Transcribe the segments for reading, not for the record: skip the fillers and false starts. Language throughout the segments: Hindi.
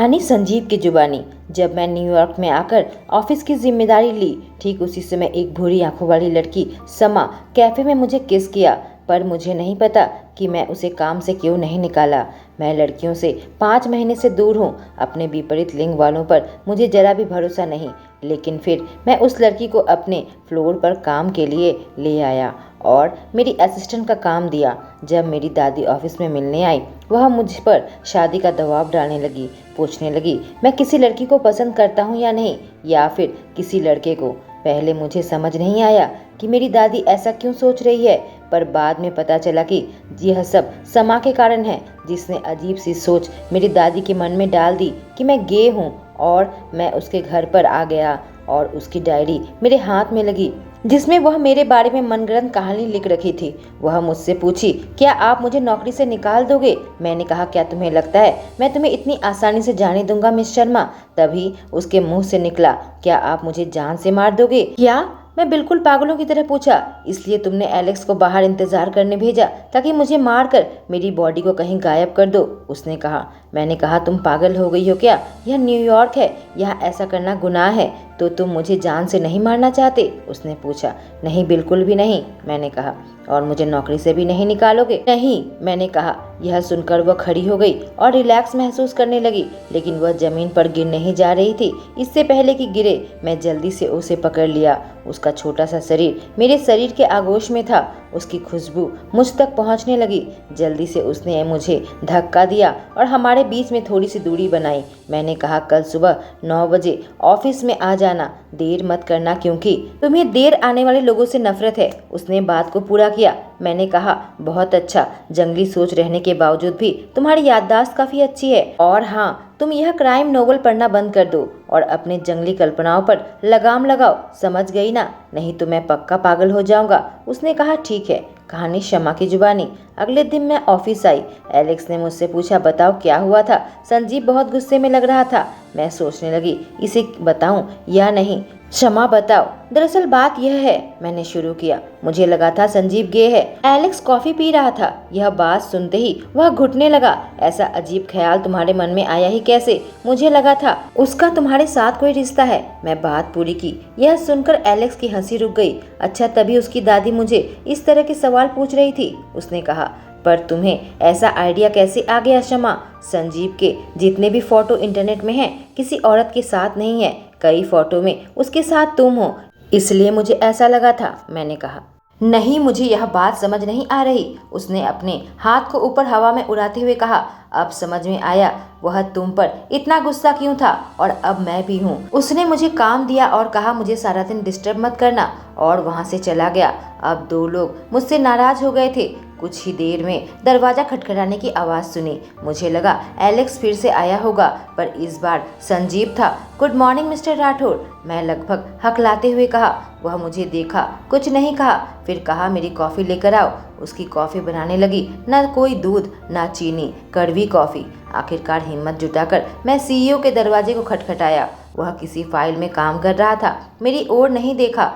कहानी संजीव की जुबानी। जब मैं न्यूयॉर्क में आकर ऑफिस की जिम्मेदारी ली, ठीक उसी समय एक भूरी आंखों वाली लड़की समा कैफे में मुझे किस किया, पर मुझे नहीं पता कि मैं उसे काम से क्यों नहीं निकाला। मैं लड़कियों से 5 महीने से दूर हूँ। अपने विपरीत लिंग वालों पर मुझे जरा भी भरोसा नहीं, लेकिन फिर मैं उस लड़की को अपने फ्लोर पर काम के लिए ले आया और मेरी असिस्टेंट का काम दिया। जब मेरी दादी ऑफिस में मिलने आई, वह मुझ पर शादी का दबाव डालने लगी, पूछने लगी मैं किसी लड़की को पसंद करता हूँ या नहीं, या फिर किसी लड़के को। पहले मुझे समझ नहीं आया कि मेरी दादी ऐसा क्यों सोच रही है, पर बाद में पता चला कि यह सब समा के कारण है, जिसने अजीब सी सोच मेरी दादी के मन में डाल दी कि मैं गे हूँ। और मैं उसके घर पर आ गया और उसकी डायरी मेरे हाथ में लगी, जिसमें वह मेरे बारे में मनगढ़ंत कहानी लिख रखी थी। वह मुझसे पूछी, क्या आप मुझे नौकरी से निकाल दोगे? मैंने कहा, क्या तुम्हें लगता है मैं तुम्हें इतनी आसानी से जाने दूंगा मिस शर्मा? तभी उसके मुंह से निकला, क्या आप मुझे जान से मार दोगे? क्या? मैं बिल्कुल पागलों की तरह पूछा। इसलिए तुमने एलेक्स को बाहर इंतजार करने भेजा ताकि मुझे मारकर मेरी बॉडी को कहीं गायब कर दो? उसने कहा। मैंने कहा, तुम पागल हो गई हो क्या? यह न्यूयॉर्क है, यहाँ ऐसा करना गुनाह है। तो तुम मुझे जान से नहीं मारना चाहते? उसने पूछा। नहीं, बिल्कुल भी नहीं, मैंने कहा। और मुझे नौकरी से भी नहीं निकालोगे? नहीं, मैंने कहा। यह सुनकर वह खड़ी हो गई और रिलैक्स महसूस करने लगी, लेकिन वह जमीन पर गिर नहीं जा रही थी। इससे पहले कि गिरे, मैं जल्दी से उसे पकड़ लिया। उसका छोटा सा शरीर मेरे शरीर के आगोश में था। उसकी खुशबू मुझ तक पहुंचने लगी। जल्दी से उसने मुझे धक्का दिया और हमारे बीच में थोड़ी सी दूरी बनाई। मैंने कहा, कल सुबह 9 बजे ऑफिस में आ जाना, देर मत करना, क्योंकि तुम्हें देर आने वाले लोगों से नफरत है। उसने बात को पूरा किया। मैंने कहा, बहुत अच्छा, जंगली सोच रहने के बावजूद भी तुम्हारी याददाश्त काफी अच्छी है। और हाँ, तुम यह क्राइम नोवेल पढ़ना बंद कर दो और अपने जंगली कल्पनाओं पर लगाम लगाओ, समझ गई ना? नहीं तो मैं पक्का पागल हो जाऊंगा। उसने कहा, ठीक है। कहानी शमा की जुबानी। अगले दिन मैं ऑफिस आई। एलेक्स ने मुझसे पूछा, बताओ क्या हुआ था? संजीव बहुत गुस्से में लग रहा था। मैं सोचने लगी, इसे बताऊं या नहीं। शमा, बताओ। दरअसल बात यह है, मैंने शुरू किया, मुझे लगा था संजीव गे है। एलेक्स कॉफी पी रहा था। यह बात सुनते ही वह घुटने लगा। ऐसा अजीब ख्याल तुम्हारे मन में आया ही कैसे? मुझे लगा था उसका तुम्हारे साथ कोई रिश्ता है। मैं बात पूरी की। यह सुनकर एलेक्स की हंसी रुक गई। अच्छा, तभी उसकी दादी मुझे इस तरह के सवाल पूछ रही थी। उसने कहा, पर तुम्हें ऐसा आइडिया कैसे आ गया शमा? संजीव के जितने भी फोटो इंटरनेट में हैं, किसी औरत के साथ नहीं है। कई फोटो में उसके साथ तुम हो, इसलिए मुझे ऐसा लगा था। मैंने कहा, नहीं, मुझे यह बात समझ नहीं आ रही। उसने अपने हाथ को ऊपर हवा में उड़ाते हुए कहा, अब समझ में आया वह तुम पर इतना गुस्सा क्यों था, और अब मैं भी हूँ। उसने मुझे काम दिया और कहा, मुझे सारा दिन डिस्टर्ब मत करना, और वहाँ से चला गया। अब 2 लोग मुझसे नाराज हो गए थे। कुछ ही देर में दरवाजा खटखटाने की आवाज़ सुनी। मुझे लगा एलेक्स फिर से आया होगा, पर इस बार संजीव था। गुड मॉर्निंग मिस्टर राठौर, मैं लगभग हकलाते हुए कहा। वह मुझे देखा, कुछ नहीं कहा, फिर कहा, मेरी कॉफ़ी लेकर आओ। उसकी कॉफ़ी बनाने लगी। न कोई दूध, न चीनी, कड़वी कॉफ़ी। आखिरकार हिम्मत जुटाकर मैं सीईओ के दरवाजे को खटखटाया। वह किसी फाइल में काम कर रहा था। मेरी ओर नहीं देखा।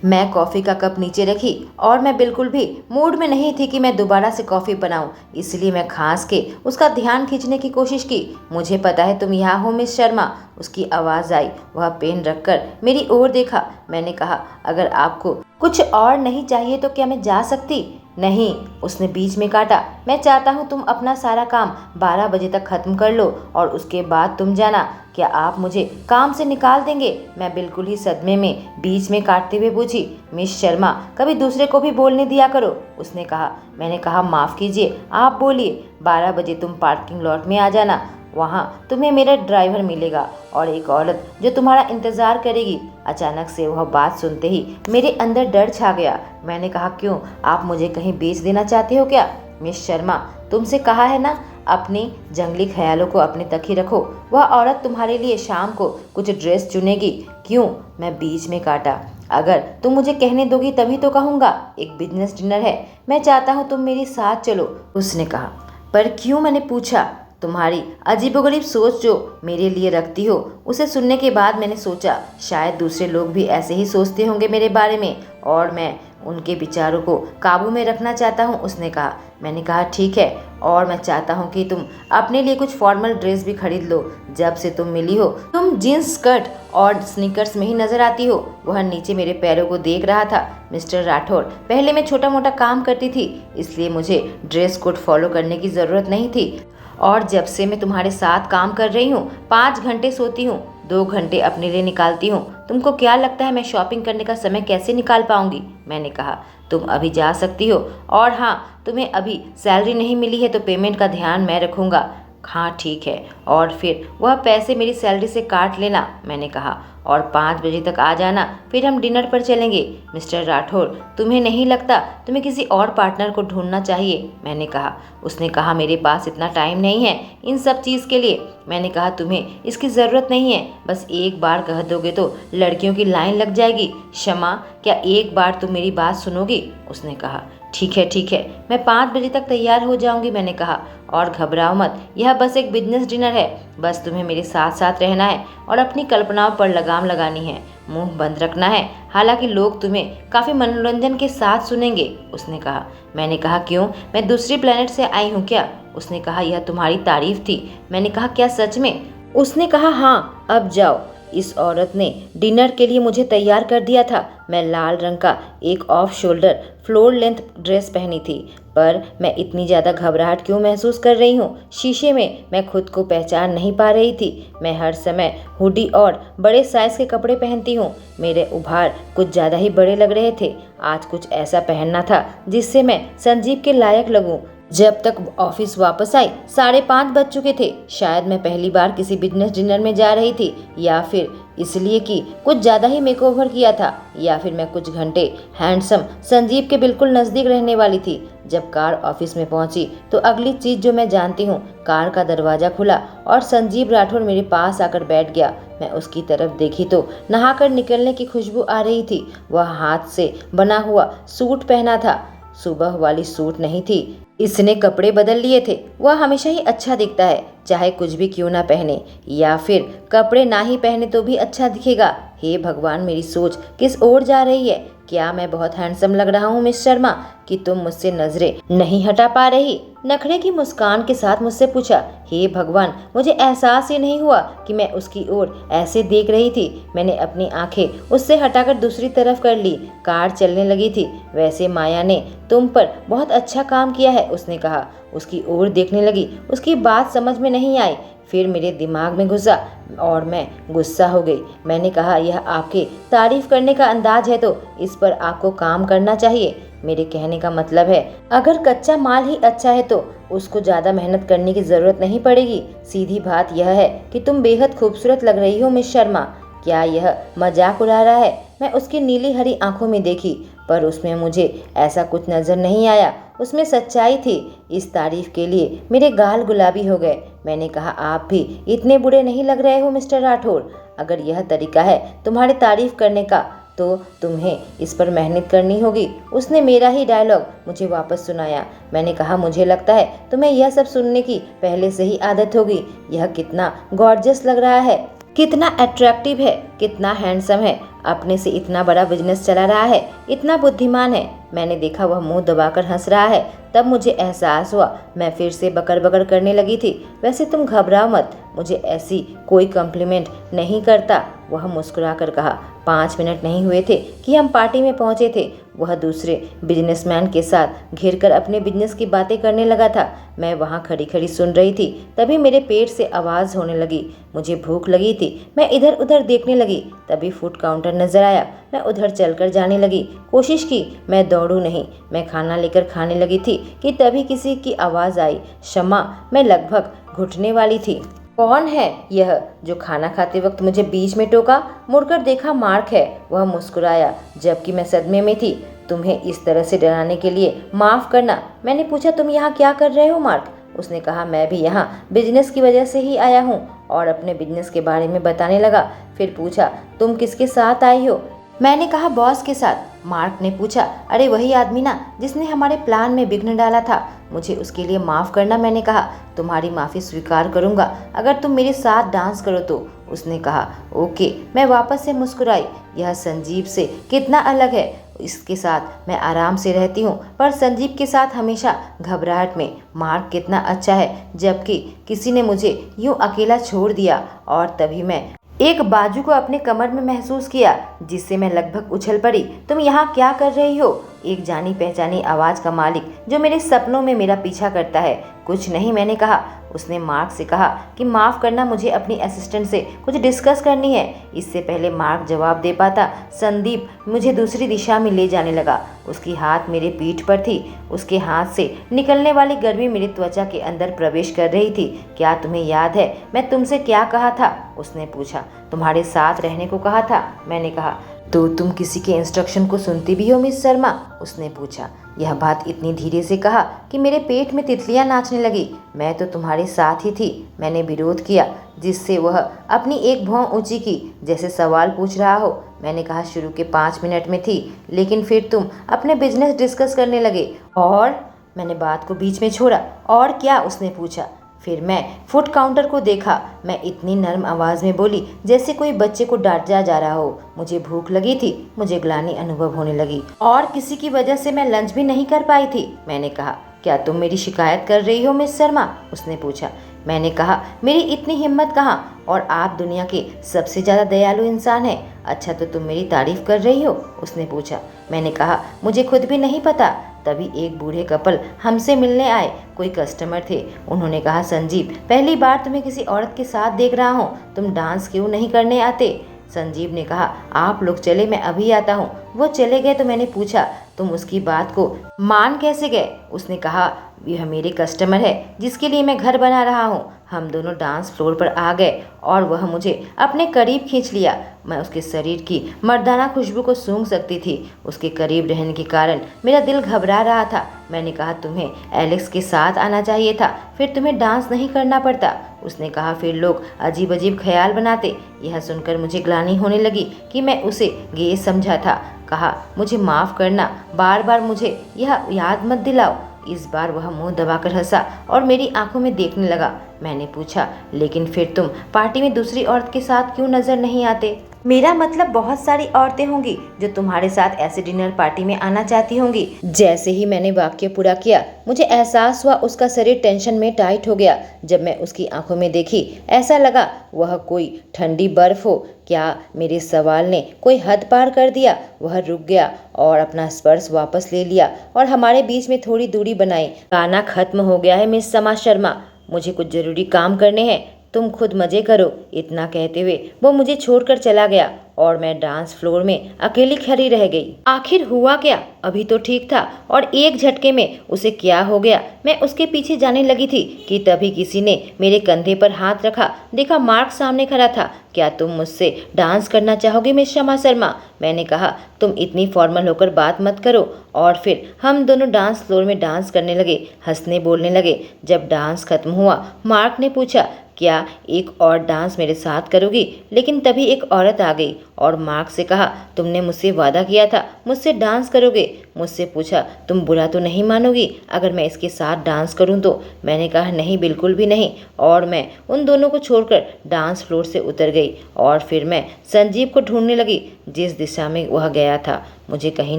मैं कॉफ़ी का कप नीचे रखी और मैं बिल्कुल भी मूड में नहीं थी कि मैं दोबारा से कॉफ़ी बनाऊं, इसलिए मैं खांस के उसका ध्यान खींचने की कोशिश की। मुझे पता है तुम यहाँ हो मिस शर्मा, उसकी आवाज़ आई। वह पेन रखकर मेरी ओर देखा। मैंने कहा, अगर आपको कुछ और नहीं चाहिए तो क्या मैं जा सकती? नहीं, उसने बीच में काटा। मैं चाहता हूँ तुम अपना सारा काम 12 बजे तक खत्म कर लो और उसके बाद तुम जाना। क्या आप मुझे काम से निकाल देंगे? मैं बिल्कुल ही सदमे में बीच में काटते हुए पूछी। मिस शर्मा, कभी दूसरे को भी बोलने दिया करो, उसने कहा। मैंने कहा, माफ़ कीजिए, आप बोलिए। 12 बजे तुम पार्किंग लॉट में आ जाना। वहाँ तुम्हें मेरा ड्राइवर मिलेगा और एक औरत जो तुम्हारा इंतज़ार करेगी। अचानक से वह बात सुनते ही मेरे अंदर डर छा गया। मैंने कहा, क्यों? आप मुझे कहीं बेच देना चाहते हो क्या? मिस शर्मा, तुमसे कहा है ना, अपनी जंगली ख्यालों को अपने तक ही रखो। वह औरत तुम्हारे लिए शाम को कुछ ड्रेस चुनेगी। क्यों? मैं बीच में काटा। अगर तुम मुझे कहने दोगी तभी तो कहूँगा। एक बिजनेस डिनर है, मैं चाहता हूँ तुम मेरे साथ चलो, उसने कहा। पर क्यों? मैंने पूछा। तुम्हारी अजीबोगरीब सोच जो मेरे लिए रखती हो, उसे सुनने के बाद मैंने सोचा शायद दूसरे लोग भी ऐसे ही सोचते होंगे मेरे बारे में और मैं उनके विचारों को काबू में रखना चाहता हूँ, उसने कहा। मैंने कहा ठीक है, और मैं चाहता हूँ कि तुम अपने लिए कुछ फॉर्मल ड्रेस भी खरीद लो। जब से तुम मिली हो तुम जीन्स स्कर्ट और स्नीकर्स में ही नजर आती हो। वह नीचे मेरे पैरों को देख रहा था। मिस्टर राठौर, पहले मैं छोटा मोटा काम करती थी, इसलिए मुझे ड्रेस कोड फॉलो करने की ज़रूरत नहीं थी, और जब से मैं तुम्हारे साथ काम कर रही हूँ 5 घंटे सोती हूँ, 2 घंटे अपने लिए निकालती हूँ। तुमको क्या लगता है मैं शॉपिंग करने का समय कैसे निकाल पाऊंगी? मैंने कहा तुम अभी जा सकती हो, और हाँ, तुम्हें अभी सैलरी नहीं मिली है तो पेमेंट का ध्यान मैं रखूँगा। हाँ ठीक है, और फिर वह पैसे मेरी सैलरी से काट लेना, मैंने कहा, और 5 बजे तक आ जाना, फिर हम डिनर पर चलेंगे। मिस्टर राठौर, तुम्हें नहीं लगता तुम्हें किसी और पार्टनर को ढूंढना चाहिए? मैंने कहा। उसने कहा मेरे पास इतना टाइम नहीं है इन सब चीज़ के लिए। मैंने कहा तुम्हें इसकी ज़रूरत नहीं है, बस एक बार कह दोगे तो लड़कियों की लाइन लग जाएगी। शमा, क्या एक बार तुम मेरी बात सुनोगी? उसने कहा ठीक है, मैं 5 बजे तक तैयार हो जाऊंगी, मैंने कहा, और घबराओ मत, यह बस एक बिजनेस डिनर है, बस तुम्हें मेरे साथ साथ रहना है और अपनी कल्पनाओं पर लगाम लगानी है, मुंह बंद रखना है, हालांकि लोग तुम्हें काफ़ी मनोरंजन के साथ सुनेंगे, उसने कहा। मैंने कहा क्यों, मैं दूसरी प्लेनेट से आई हूँ क्या? उसने कहा यह तुम्हारी तारीफ थी। मैंने कहा क्या सच में? उसने कहा हाँ, अब जाओ। इस औरत ने डिनर के लिए मुझे तैयार कर दिया था। मैं लाल रंग का एक off shoulder floor length dress पहनी थी, पर मैं इतनी ज़्यादा घबराहट क्यों महसूस कर रही हूँ? शीशे में मैं खुद को पहचान नहीं पा रही थी। मैं हर समय हुडी और बड़े साइज़ के कपड़े पहनती हूँ। मेरे उभार कुछ ज़्यादा ही बड़े लग रहे थे। आज कुछ ऐसा पहनना था जिससे मैं संजीव के लायक लगूँ। जब तक ऑफिस वापस आई 5:30 बज चुके थे। शायद मैं पहली बार किसी बिजनेस डिनर में जा रही थी, या फिर इसलिए कि कुछ ज़्यादा ही मेकओवर किया था, या फिर मैं कुछ घंटे हैंडसम संजीव के बिल्कुल नज़दीक रहने वाली थी। जब कार ऑफिस में पहुंची तो अगली चीज़ जो मैं जानती हूँ, कार का दरवाज़ा खुला और संजीव राठौर मेरे पास आकर बैठ गया। मैं उसकी तरफ देखी तो नहाकर निकलने की खुशबू आ रही थी। वह हाथ से बना हुआ सूट पहना था, सुबह वाली सूट नहीं थी। इसने कपड़े बदल लिए थे। वह हमेशा ही अच्छा दिखता है, चाहे कुछ भी क्यों ना पहने, या फिर कपड़े ना ही पहने तो भी अच्छा दिखेगा। हे भगवान, मेरी सोच किस ओर जा रही है? क्या मैं बहुत हैंडसम लग रहा हूँ मिस शर्मा कि तुम मुझसे नजरें नहीं हटा पा रही? नखरे की मुस्कान के साथ मुझसे पूछा। हे भगवान, मुझे एहसास ही नहीं हुआ कि मैं उसकी ओर ऐसे देख रही थी। मैंने अपनी आंखें उससे हटाकर दूसरी तरफ कर ली। कार चलने लगी थी। वैसे माया ने तुम पर बहुत अच्छा काम किया है, उसने कहा। उसकी ओर देखने लगी। उसकी बात समझ में नहीं आई, फिर मेरे दिमाग में घुसा और मैं गुस्सा हो गई। मैंने कहा यह आपके तारीफ करने का अंदाज है तो इस पर आपको काम करना चाहिए। मेरे कहने का मतलब है अगर कच्चा माल ही अच्छा है तो उसको ज़्यादा मेहनत करने की ज़रूरत नहीं पड़ेगी। सीधी बात यह है कि तुम बेहद खूबसूरत लग रही हो मिस शर्मा। क्या यह मजाक उड़ा रहा है? मैं उसकी नीली हरी आंखों में देखी, पर उसमें मुझे ऐसा कुछ नजर नहीं आया। उसमें सच्चाई थी। इस तारीफ के लिए मेरे गाल गुलाबी हो गए। मैंने कहा आप भी इतने बुरे नहीं लग रहे हो मिस्टर राठौर। अगर यह तरीका है तुम्हारी तारीफ करने का तो तुम्हें इस पर मेहनत करनी होगी। उसने मेरा ही डायलॉग मुझे वापस सुनाया। मैंने कहा मुझे लगता है तुम्हें यह सब सुनने की पहले से ही आदत होगी। यह कितना गॉर्जियस लग रहा है, कितना अट्रैक्टिव है, कितना हैंडसम है, अपने से इतना बड़ा बिजनेस चला रहा है, इतना बुद्धिमान है। मैंने देखा वह मुंह दबाकर हंस रहा है। तब मुझे एहसास हुआ मैं फिर से बकर बकर करने लगी थी। वैसे तुम घबराओ मत, मुझे ऐसी कोई कॉम्प्लीमेंट नहीं करता, वह मुस्कुराकर कहा। 5 मिनट नहीं हुए थे कि हम पार्टी में पहुंचे थे। वह दूसरे बिजनेसमैन के साथ घिरकर अपने बिजनेस की बातें करने लगा था। मैं वहां खड़ी खड़ी सुन रही थी। तभी मेरे पेट से आवाज़ होने लगी। मुझे भूख लगी थी। मैं इधर उधर देखने लगी। तभी फूड काउंटर नजर आया। मैं उधर चलकर जाने लगी। कोशिश की मैं दौड़ूं नहीं, मैं खाना लेकर खाने लगी थी कि तभी किसी की आवाज़ आई। शमा, मैं लगभग घुटने वाली थी। कौन है यह जो खाना खाते वक्त मुझे बीच में टोका? मुड़कर देखा, मार्क है। वह मुस्कुराया जबकि मैं सदमे में थी। तुम्हें इस तरह से डराने के लिए माफ़ करना। मैंने पूछा तुम यहाँ क्या कर रहे हो मार्क? उसने कहा मैं भी यहाँ बिजनेस की वजह से ही आया हूँ, और अपने बिजनेस के बारे में बताने लगा। फिर पूछा तुम किसके साथ आई हो? मैंने कहा बॉस के साथ। मार्क ने पूछा। अरे वही आदमी ना जिसने हमारे प्लान में विघ्न डाला था, मुझे उसके लिए माफ़ करना। मैंने कहा, तुम्हारी माफ़ी स्वीकार करूंगा अगर तुम मेरे साथ डांस करो तो। उसने कहा, ओके। मैं वापस से मुस्कुराई। यह संजीव से कितना अलग है। इसके साथ मैं आराम से रहती हूँ, पर संजीव के साथ हमेशा घबराहट में। मार्क कितना अच्छा है, जबकि किसी ने मुझे यूं अकेला छोड़ दिया। और तभी मैं एक बाजू को अपने कमर में महसूस किया, जिससे मैं लगभग उछल पड़ी। तुम यहाँ क्या कर रही हो? एक जानी पहचानी आवाज़ का मालिक जो मेरे सपनों में मेरा पीछा करता है। कुछ नहीं, मैंने कहा। उसने मार्क से कहा कि माफ़ करना, मुझे अपनी असिस्टेंट से कुछ डिस्कस करनी है। इससे पहले मार्क जवाब दे पाता, संदीप मुझे दूसरी दिशा में ले जाने लगा। उसकी हाथ मेरे पीठ पर थी। उसके हाथ से निकलने वाली गर्मी मेरी त्वचा के अंदर प्रवेश कर रही थी। क्या तुम्हें याद है मैं तुमसे क्या कहा था? उसने पूछा। तुम्हारे साथ रहने को कहा था, मैंने कहा। तो तुम किसी के इंस्ट्रक्शन को सुनती भी हो मिस शर्मा? उसने पूछा। यह बात इतनी धीरे से कहा कि मेरे पेट में तितलियां नाचने लगी। मैं तो तुम्हारे साथ ही थी, मैंने विरोध किया, जिससे वह अपनी एक भौं ऊंची की, जैसे सवाल पूछ रहा हो। मैंने कहा, शुरू के 5 मिनट में थी, लेकिन फिर तुम अपने बिजनेस डिस्कस करने लगे। और मैंने बात को बीच में छोड़ा। और क्या? उसने पूछा। फिर मैं फूड काउंटर को देखा। मैं इतनी नर्म आवाज़ में बोली जैसे कोई बच्चे को डांटा जा रहा हो। मुझे भूख लगी थी, मुझे ग्लानि अनुभव होने लगी, और किसी की वजह से मैं लंच भी नहीं कर पाई थी। मैंने कहा, क्या तुम मेरी शिकायत कर रही हो मिस शर्मा? उसने पूछा। मैंने कहा, मेरी इतनी हिम्मत कहाँ, और आप दुनिया के सबसे ज़्यादा दयालु इंसान हैं। अच्छा, तो तुम मेरी तारीफ कर रही हो? उसने पूछा। मैंने कहा, मुझे खुद भी नहीं पता। तभी एक बूढ़े कपल हमसे मिलने आए। कोई कस्टमर थे। उन्होंने कहा, संजीव, पहली बार तुम्हें किसी औरत के साथ देख रहा हूँ, तुम डांस क्यों नहीं करने आते? संजीव ने कहा, आप लोग चले, मैं अभी आता हूँ। वो चले गए तो मैंने पूछा, तुम उसकी बात को मान कैसे गए? उसने कहा, यह मेरे कस्टमर है जिसके लिए मैं घर बना रहा हूँ। हम दोनों डांस फ्लोर पर आ गए और वह मुझे अपने करीब खींच लिया। मैं उसके शरीर की मर्दाना खुशबू को सूंघ सकती थी। उसके करीब रहने के कारण मेरा दिल घबरा रहा था। मैंने कहा, तुम्हें एलेक्स के साथ आना चाहिए था, फिर तुम्हें डांस नहीं करना पड़ता। उसने कहा, फिर लोग अजीब अजीब ख्याल बनाते। यह सुनकर मुझे ग्लानि होने लगी कि मैं उसे गेय समझा था। कहा, मुझे माफ़ करना, बार बार मुझे यह याद मत दिलाओ। इस बार वह मुंह दबाकर हंसा और मेरी आंखों में देखने लगा। मैंने पूछा, लेकिन फिर तुम पार्टी में दूसरी औरत के साथ क्यों नजर नहीं आते? मेरा मतलब बहुत सारी औरतें होंगी जो तुम्हारे साथ ऐसे डिनर पार्टी में आना चाहती होंगी। जैसे ही मैंने वाक्य पूरा किया, मुझे एहसास हुआ उसका शरीर टेंशन में टाइट हो गया। जब मैं उसकी आंखों में देखी, ऐसा लगा वह कोई ठंडी बर्फ हो। क्या मेरे सवाल ने कोई हद पार कर दिया? वह रुक गया और अपना स्पर्श वापस ले लिया और हमारे बीच में थोड़ी दूरी बनाई। गाना खत्म हो गया है मिस समा शर्मा, मुझे कुछ जरूरी काम करने हैं, तुम खुद मजे करो। इतना कहते हुए वो मुझे छोड़कर चला गया और मैं डांस फ्लोर में अकेली खड़ी रह गई। आखिर हुआ क्या? अभी तो ठीक था और एक झटके में उसे क्या हो गया? मैं उसके पीछे जाने लगी थी कि तभी किसी ने मेरे कंधे पर हाथ रखा। देखा, मार्क सामने खड़ा था। क्या तुम मुझसे डांस करना चाहोगे मिस शमा शर्मा? मैंने कहा, तुम इतनी फॉर्मल होकर बात मत करो। और फिर हम दोनों डांस फ्लोर में डांस करने लगे, हंसने बोलने लगे। जब डांस खत्म हुआ, मार्क ने पूछा, क्या एक और डांस मेरे साथ करोगी? लेकिन तभी एक औरत आ गई और मार्क से कहा, तुमने मुझसे वादा किया था मुझसे डांस करोगे। मुझसे पूछा, तुम बुरा तो नहीं मानोगी अगर मैं इसके साथ डांस करूं तो? मैंने कहा, नहीं, बिल्कुल भी नहीं। और मैं उन दोनों को छोड़कर डांस फ्लोर से उतर गई और फिर मैं संजीव को ढूंढने लगी। जिस दिशा में वह गया था मुझे कहीं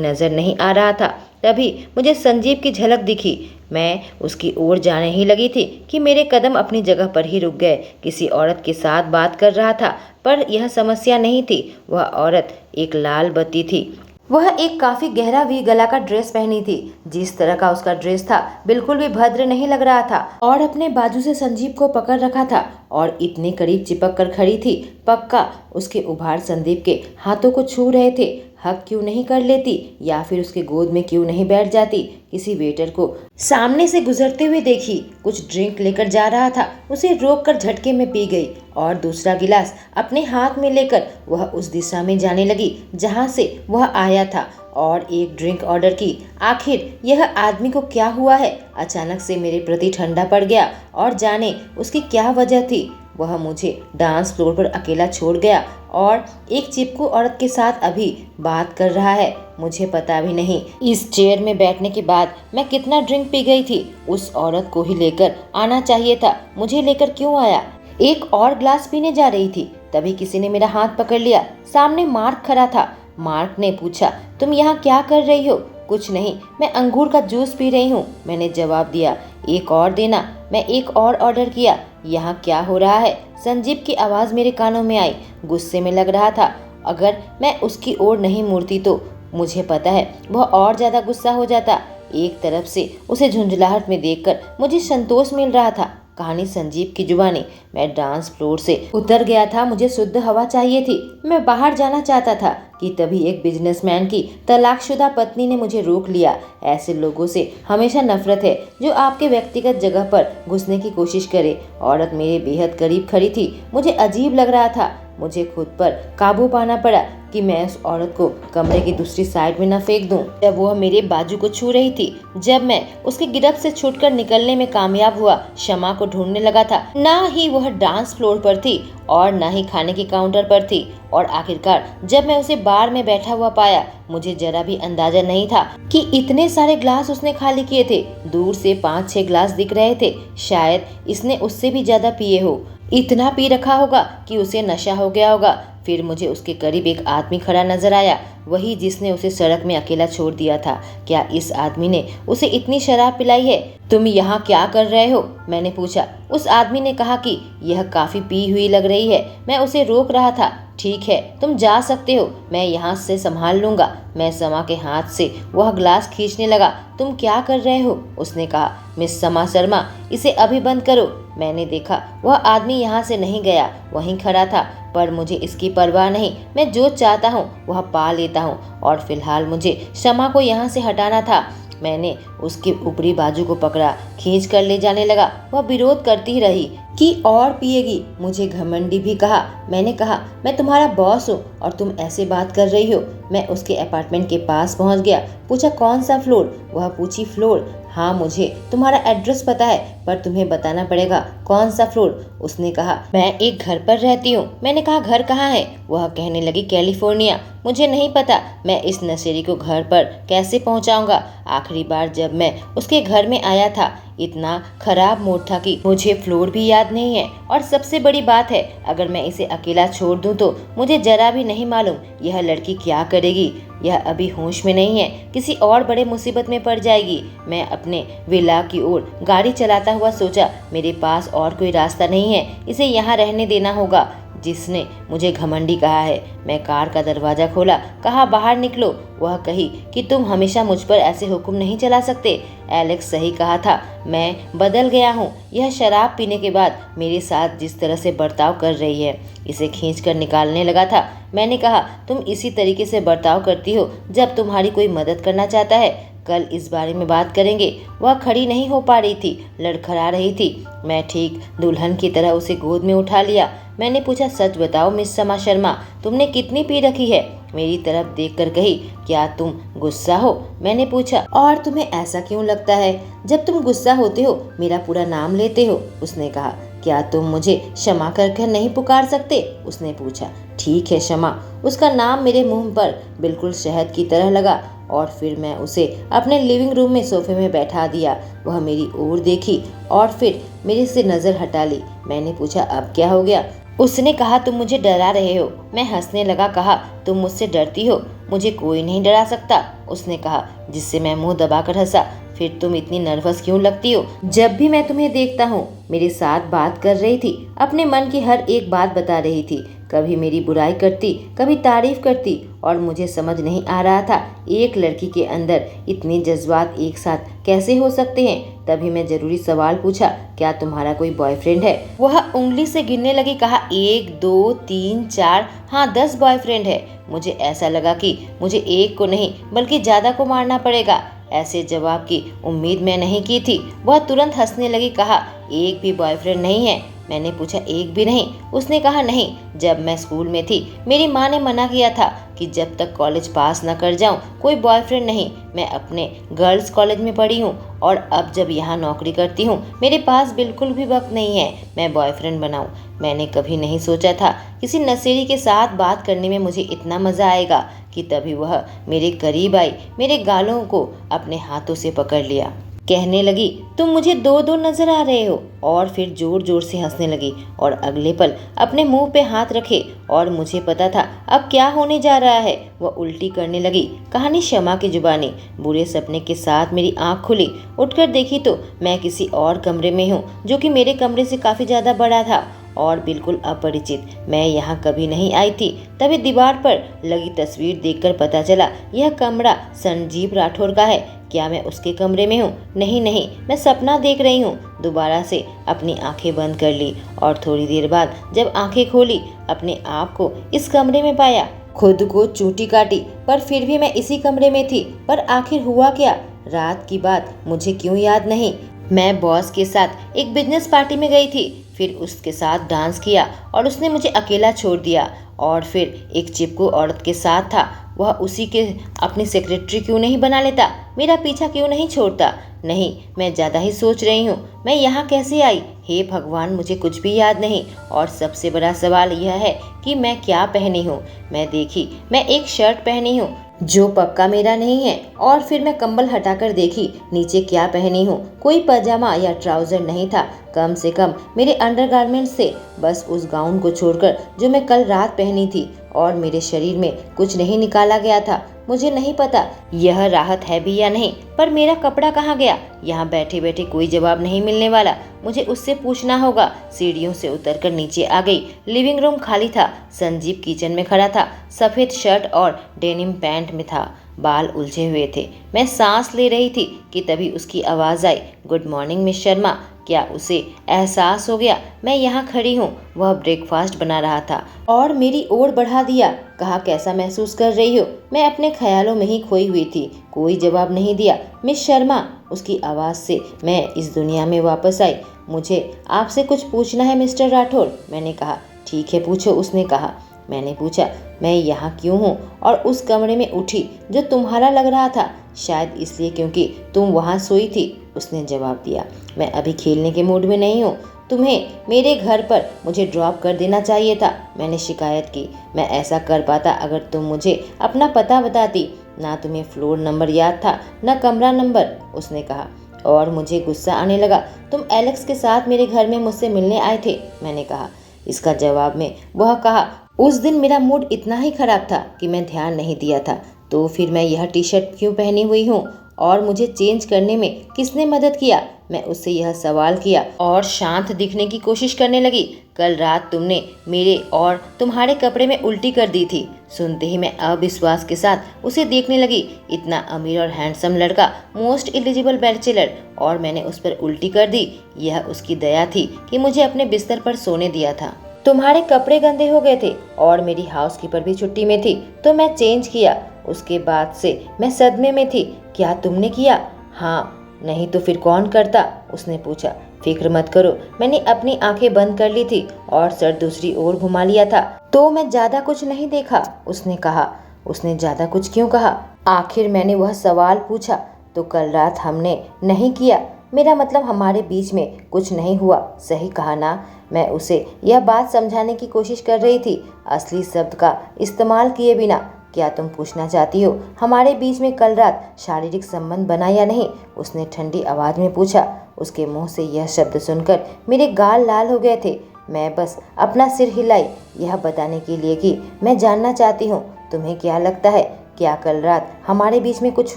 नजर नहीं आ रहा था। तभी मुझे संजीव की झलक दिखी। मैं उसकी ओर जाने ही लगी थी कि मेरे कदम अपनी जगह पर ही रुक गए। किसी औरत के साथ बात कर रहा था, पर यह समस्या नहीं थी। वह औरत एक लाल बत्ती थी। वह एक काफी गहरा वी गला का ड्रेस पहनी थी। जिस तरह का उसका ड्रेस था, बिल्कुल भी भद्र नहीं लग रहा था, और अपने बाजू से संजीव को पकड़ रखा था और इतने करीब चिपक कर खड़ी थी। पक्का उसके उभार संदीप के हाथों को छू रहे थे। हक क्यों नहीं कर लेती, या फिर उसके गोद में क्यों नहीं बैठ जाती? किसी वेटर को सामने से गुजरते हुए देखी, कुछ ड्रिंक लेकर जा रहा था, उसे रोककर झटके में पी गई और दूसरा गिलास अपने हाथ में लेकर वह उस दिशा में जाने लगी जहां से वह आया था और एक ड्रिंक ऑर्डर की। आखिर यह आदमी को क्या हुआ है? अचानक से मेरे प्रति ठंडा पड़ गया और जाने उसकी क्या वजह थी। वह मुझे डांस फ्लोर पर अकेला छोड़ गया और एक चिपकू औरत के साथ अभी बात कर रहा है। मुझे पता भी नहीं इस चेयर में बैठने के बाद मैं कितना ड्रिंक पी गई थी। उस औरत को ही लेकर आना चाहिए था, मुझे लेकर क्यों आया? एक और ग्लास पीने जा रही थी, तभी किसी ने मेरा हाथ पकड़ लिया। सामने मार्क खड़ा था। मार्क ने पूछा, तुम यहाँ क्या कर रही हो? कुछ नहीं, मैं अंगूर का जूस पी रही हूँ, मैंने जवाब दिया। एक और देना। मैं एक और ऑर्डर किया। यहाँ क्या हो रहा है? संजीव की आवाज़ मेरे कानों में आई। गुस्से में लग रहा था। अगर मैं उसकी ओर नहीं मुड़ती तो मुझे पता है वह और ज़्यादा गुस्सा हो जाता। एक तरफ से उसे झुंझलाहट में देखकर मुझे संतोष मिल रहा था। कहानी संजीव की जुबानी। मैं डांस फ्लोर से उतर गया था। मुझे शुद्ध हवा चाहिए थी। मैं बाहर जाना चाहता था कि तभी एक बिजनेसमैन की तलाकशुदा पत्नी ने मुझे रोक लिया। ऐसे लोगों से हमेशा नफरत है जो आपके व्यक्तिगत जगह पर घुसने की कोशिश करे। औरत मेरे बेहद करीब खड़ी थी। मुझे अजीब लग रहा था। मुझे खुद पर काबू पाना पड़ा कि मैं उस औरत को कमरे की दूसरी साइड में न फेंक दूं। जब वह मेरे बाजू को छू रही थी, जब मैं उसकी गिरफ्त से छूटकर निकलने में कामयाब हुआ, शमा को ढूंढने लगा था। ना ही वह डांस फ्लोर पर थी और ना ही खाने के काउंटर पर थी। और आखिरकार जब मैं उसे बार में बैठा हुआ पाया, मुझे जरा भी अंदाजा नहीं था कि इतने सारे ग्लास उसने खाली किए थे। दूर से 5-6 ग्लास दिख रहे थे। शायद इसने उससे भी ज्यादा पिए हो। इतना पी रखा होगा कि उसे नशा हो गया होगा। फिर मुझे उसके करीब एक आदमी खड़ा नजर आया, वही जिसने उसे सड़क में अकेला छोड़ दिया था। क्या इस आदमी ने उसे इतनी शराब पिलाई है? तुम यहाँ क्या कर रहे हो? मैंने पूछा। उस आदमी ने कहा कि यह काफी पी हुई लग रही है। मैं उसे रोक रहा था। ठीक है, तुम जा सकते हो, मैं यहाँ से संभाल लूंगा। मैं समा के हाथ से वह ग्लास खींचने लगा। तुम क्या कर रहे हो? उसने कहा। मिस समा शर्मा, इसे अभी बंद करो। मैंने देखा वह आदमी यहाँ से नहीं गया, वहीं खड़ा था। पर मुझे इसकी परवाह नहीं। मैं जो चाहता हूँ वह पा लेता हूँ और फिलहाल मुझे शमा को यहाँ से हटाना था। मैंने उसके ऊपरी बाजू को पकड़ा, खींच कर ले जाने लगा। वह विरोध करती रही कि और पिएगी। मुझे घमंडी भी कहा। मैंने कहा, मैं तुम्हारा बॉस हूँ और तुम ऐसे बात कर रही हो। मैं उसके अपार्टमेंट के पास पहुँच गया। पूछा, कौन सा फ्लोर? वह पूछी, फ्लोर। हाँ, मुझे तुम्हारा एड्रेस पता है, पर तुम्हें बताना पड़ेगा। कौन सा फ्लोर? उसने कहा, मैं एक घर पर रहती हूँ। मैंने कहा, घर कहाँ है? वह कहने लगी, कैलिफोर्निया। मुझे नहीं पता मैं इस नशेड़ी को घर पर कैसे पहुँचाऊँगा। आखिरी बार जब मैं उसके घर में आया था, इतना खराब मूड था कि मुझे फ्लोर भी याद नहीं है। और सबसे बड़ी बात है, अगर मैं इसे अकेला छोड़ दूं तो मुझे जरा भी नहीं मालूम यह लड़की क्या करेगी। यह अभी होश में नहीं है, किसी और बड़े मुसीबत में पड़ जाएगी। मैं अपने विला की ओर गाड़ी चलाता हुआ सोचा, मेरे पास और कोई रास्ता नहीं है, इसे यहाँ रहने देना होगा। जिसने मुझे घमंडी कहा है। मैं कार का दरवाजा खोला, कहा, बाहर निकलो। वह कही कि तुम हमेशा मुझ पर ऐसे हुक्म नहीं चला सकते। एलेक्स सही कहा था, मैं बदल गया हूँ। यह शराब पीने के बाद मेरे साथ जिस तरह से बर्ताव कर रही है, इसे खींचकर निकालने लगा था। मैंने कहा, तुम इसी तरीके से बर्ताव करती हो जब तुम्हारी कोई मदद करना चाहता है। कल इस बारे में बात करेंगे। वह खड़ी नहीं हो पा रही थी, लड़खड़ा रही थी। मैं ठीक दुल्हन की तरह उसे गोद में उठा लिया। मैंने पूछा, सच बताओ मिस समा शर्मा, तुमने कितनी पी रखी है? मेरी तरफ देखकर कही, क्या तुम गुस्सा हो? मैंने पूछा, और तुम्हें ऐसा क्यों लगता है जब तुम गुस्सा होते हो मेरा पूरा नाम लेते हो? उसने कहा, क्या तुम मुझे क्षमा कर नहीं पुकार सकते? उसने पूछा। ठीक है क्षमा। उसका नाम मेरे मुंह पर बिल्कुल शहद की तरह लगा और फिर मैं उसे अपने लिविंग रूम में सोफे में बैठा दिया। वह मेरी ओर देखी और फिर मेरे से नजर हटा ली। मैंने पूछा, अब क्या हो गया? उसने कहा, तुम मुझे डरा रहे हो। मैं हंसने लगा, कहा, तुम मुझसे डरती हो? मुझे कोई नहीं डरा सकता। उसने कहा, जिससे मैं मुंह दबाकर हंसा। फिर तुम इतनी नर्वस क्यों लगती हो? जब भी मैं तुम्हें देखता हूँ मेरे साथ बात कर रही थी, अपने मन की हर एक बात बता रही थी। कभी मेरी बुराई करती, कभी तारीफ करती और मुझे समझ नहीं आ रहा था एक लड़की के अंदर इतने जज्बात एक साथ कैसे हो सकते हैं। तभी मैं जरूरी सवाल पूछा, क्या तुम्हारा कोई बॉयफ्रेंड है? वह उंगली से गिनने लगी, कहा, 1 2 3 4, हाँ 10 बॉयफ्रेंड है। मुझे ऐसा लगा कि मुझे एक को नहीं बल्कि ज्यादा को मारना पड़ेगा। ऐसे जवाब की उम्मीद मैं नहीं की थी। वह तुरंत हंसने लगी, कहा, एक भी बॉयफ्रेंड नहीं है। मैंने पूछा। एक भी नहीं। उसने कहा नहीं, जब मैं स्कूल में थी मेरी माँ ने मना किया था कि जब तक कॉलेज पास न कर जाऊं कोई बॉयफ्रेंड नहीं। मैं अपने गर्ल्स कॉलेज में पढ़ी हूँ और अब जब यहाँ नौकरी करती हूँ मेरे पास बिल्कुल भी वक्त नहीं है मैं बॉयफ्रेंड बनाऊं। मैंने कभी नहीं सोचा था किसी नशेड़ी के साथ बात करने में मुझे इतना मज़ा आएगा कि तभी वह मेरे करीब आई, मेरे गालों को अपने हाथों से पकड़ लिया। कहने लगी, तुम मुझे दो दो नजर आ रहे हो, और फिर जोर जोर से हंसने लगी और अगले पल अपने मुंह पे हाथ रखे और मुझे पता था अब क्या होने जा रहा है। वह उल्टी करने लगी। कहानी शमा की जुबानी। बुरे सपने के साथ मेरी आंख खुली। उठकर देखी तो मैं किसी और कमरे में हूँ जो कि मेरे कमरे से काफ़ी ज़्यादा बड़ा था और बिल्कुल अपरिचित। मैं यहाँ कभी नहीं आई थी। तभी दीवार पर लगी तस्वीर देखकर पता चला यह कमरा संजीव राठौर का है। क्या मैं उसके कमरे में हूँ? नहीं नहीं, मैं सपना देख रही हूँ। दोबारा से अपनी आंखें बंद कर ली और थोड़ी देर बाद जब आंखें खोली अपने आप को इस कमरे में पाया। खुद को चूटी काटी पर फिर भी मैं इसी कमरे में थी। पर आखिर हुआ क्या? रात की बात मुझे क्यों याद नहीं। मैं बॉस के साथ एक बिजनेस पार्टी में गई थी, फिर उसके साथ डांस किया और उसने मुझे अकेला छोड़ दिया। और फिर एक चिपकू औरत के साथ था, वह उसी के अपनी सेक्रेटरी क्यों नहीं बना लेता? मेरा पीछा क्यों नहीं छोड़ता? नहीं, मैं ज़्यादा ही सोच रही हूँ। मैं यहाँ कैसे आई? हे भगवान, मुझे कुछ भी याद नहीं। और सबसे बड़ा सवाल यह है कि मैं क्या पहनी हूँ। मैं देखी, मैं एक शर्ट पहनी हूँ जो पक्का मेरा नहीं है। और फिर मैं कंबल हटाकर देखी, नीचे क्या पहनी हूँ। कोई पजामा या ट्राउजर नहीं था, कम से कम मेरे अंडरगारमेंट्स थे, बस उस गाउन को छोड़कर जो मैं कल रात पहनी थी। और मेरे शरीर में कुछ नहीं निकाला गया था। मुझे नहीं पता यह राहत है भी या नहीं, पर मेरा कपड़ा कहाँ गया? यहाँ बैठे बैठे कोई जवाब नहीं मिलने वाला, मुझे उससे पूछना होगा। सीढ़ियों से उतरकर नीचे आ गई। लिविंग रूम खाली था। संजीव किचन में खड़ा था, सफ़ेद शर्ट और डेनिम पैंट में था, बाल उलझे हुए थे। मैं सांस ले रही थी कि तभी उसकी आवाज़ आई, गुड मॉर्निंग मिस शर्मा। क्या उसे एहसास हो गया मैं यहाँ खड़ी हूँ? वह ब्रेकफास्ट बना रहा था और मेरी ओर बढ़ा दिया। कहा, कैसा महसूस कर रही हो? मैं अपने ख्यालों में ही खोई हुई थी। कोई जवाब नहीं दिया। मिस शर्मा, उसकी आवाज़ से मैं इस दुनिया में वापस आई। मुझे आपसे कुछ पूछना है मिस्टर राठौर। मैंने कहा। ठीक है पूछो, उसने कहा। मैंने पूछा, मैं यहाँ क्यों हूँ और उस कमरे में उठी जो तुम्हारा लग रहा था? शायद इसलिए क्योंकि तुम वहाँ सोई थी, उसने जवाब दिया। मैं अभी खेलने के मूड में नहीं हूँ। तुम्हें मेरे घर पर मुझे ड्रॉप कर देना चाहिए था, मैंने शिकायत की। मैं ऐसा कर पाता अगर तुम मुझे अपना पता बताती। ना तुम्हें फ्लोर नंबर याद था, ना कमरा नंबर, उसने कहा। और मुझे गुस्सा आने लगा। तुम एलेक्स के साथ मेरे घर में मुझसे मिलने आए थे, मैंने कहा। इसका जवाब में वह कहा, उस दिन मेरा मूड इतना ही खराब था कि मैं ध्यान नहीं दिया था। तो फिर मैं यह टी शर्ट क्यों पहनी हुई हूँ और मुझे चेंज करने में किसने मदद किया? मैं उससे यह सवाल किया और शांत दिखने की कोशिश करने लगी। कल रात तुमने मेरे और तुम्हारे कपड़े में उल्टी कर दी थी। सुनते ही मैं अविश्वास के साथ उसे देखने लगी। इतना अमीर और हैंडसम लड़का, मोस्ट एलिजिबल बैचलर, और मैंने उस पर उल्टी कर दी। यह उसकी दया थी कि मुझे अपने बिस्तर पर सोने दिया था। तुम्हारे कपड़े गंदे हो गए थे और मेरी हाउसकीपर भी छुट्टी में थी, तो मैं चेंज किया। उसके बाद से मैं सदमे में थी। क्या तुमने किया? हाँ, नहीं तो फिर कौन करता? उसने पूछा। फिक्र मत करो, मैंने अपनी आंखें बंद कर ली थी और सर दूसरी ओर घुमा लिया था, तो मैं ज्यादा कुछ नहीं देखा, उसने कहा। उसने ज्यादा कुछ क्यों कहा? आखिर मैंने वह सवाल पूछा। तो कल रात हमने नहीं किया, मेरा मतलब हमारे बीच में कुछ नहीं हुआ, सही कहा ना? मैं उसे यह बात समझाने की कोशिश कर रही थी, असली शब्द का इस्तेमाल किए बिना। क्या तुम पूछना चाहती हो हमारे बीच में कल रात शारीरिक संबंध बना या नहीं? उसने ठंडी आवाज में पूछा। उसके मुंह से यह शब्द सुनकर मेरे गाल लाल हो गए थे। मैं बस अपना सिर हिलाई, यह बताने के लिए कि मैं जानना चाहती हूँ, तुम्हें क्या लगता है, क्या कल रात हमारे बीच में कुछ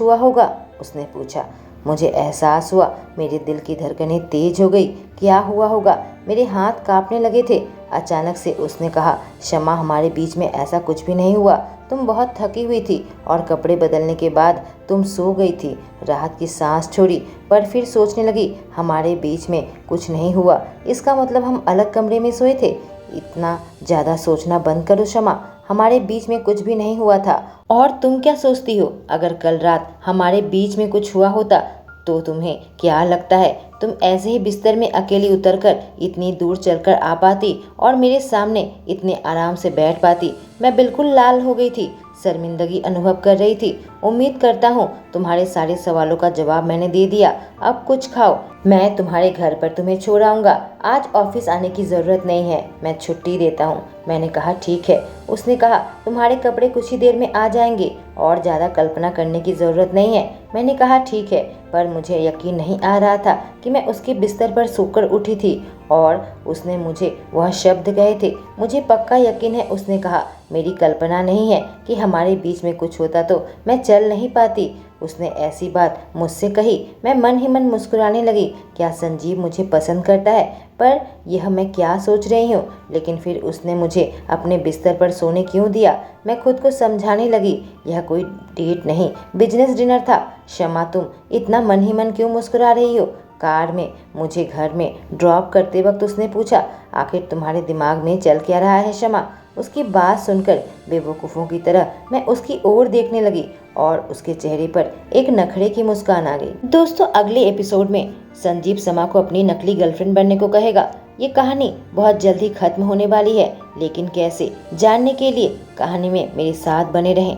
हुआ होगा? उसने पूछा। मुझे एहसास हुआ, मेरे दिल की धड़कनें तेज हो गई। क्या हुआ होगा? मेरे हाथ कांपने लगे थे। अचानक से उसने कहा, शमा, हमारे बीच में ऐसा कुछ भी नहीं हुआ। तुम बहुत थकी हुई थी और कपड़े बदलने के बाद तुम सो गई थी। राहत की सांस छोड़ी, पर फिर सोचने लगी, हमारे बीच में कुछ नहीं हुआ, इसका मतलब हम अलग कमरे में सोए थे। इतना ज़्यादा सोचना बंद करो शमा, हमारे बीच में कुछ भी नहीं हुआ था। और तुम क्या सोचती हो, अगर कल रात हमारे बीच में कुछ हुआ होता तो तुम्हें क्या लगता है तुम ऐसे ही बिस्तर में अकेली उतरकर इतनी दूर चलकर आ पाती और मेरे सामने इतने आराम से बैठ पाती। मैं बिल्कुल लाल हो गई थी, शर्मिंदगी अनुभव कर रही थी। उम्मीद करता हूँ तुम्हारे सारे सवालों का जवाब मैंने दे दिया। अब कुछ खाओ, मैं तुम्हारे घर पर तुम्हें छोड़ आऊँगा। आज ऑफिस आने की ज़रूरत नहीं है, मैं छुट्टी देता हूँ। मैंने कहा ठीक है। उसने कहा तुम्हारे कपड़े कुछ ही देर में आ जाएंगे और ज़्यादा कल्पना करने की ज़रूरत नहीं है। मैंने कहा ठीक है, पर मुझे यकीन नहीं आ रहा था कि मैं उसके बिस्तर पर सोकर उठी थी और उसने मुझे वह शब्द कहे थे। मुझे पक्का यकीन है उसने कहा, मेरी कल्पना नहीं है कि हमारे बीच में कुछ होता तो मैं चल नहीं पाती। उसने ऐसी बात मुझसे कही। मैं मन ही मन मुस्कुराने लगी। क्या संजीव मुझे पसंद करता है? पर यह मैं क्या सोच रही हूँ? लेकिन फिर उसने मुझे अपने बिस्तर पर सोने क्यों दिया? मैं खुद को समझाने लगी, यह कोई डेट नहीं, बिजनेस डिनर था। शमा, तुम इतना मन ही मन क्यों मुस्कुरा रही हो? कार में मुझे घर में ड्रॉप करते वक्त उसने पूछा। आखिर तुम्हारे दिमाग में चल क्या रहा है शमा? उसकी बात सुनकर बेवकूफ़ों की तरह मैं उसकी ओर देखने लगी और उसके चेहरे पर एक नखरे की मुस्कान आ गई। दोस्तों, अगले एपिसोड में संजीव समा को अपनी नकली गर्लफ्रेंड बनने को कहेगा। ये कहानी बहुत जल्दी खत्म होने वाली है, लेकिन कैसे, जानने के लिए कहानी में मेरे साथ बने रहें।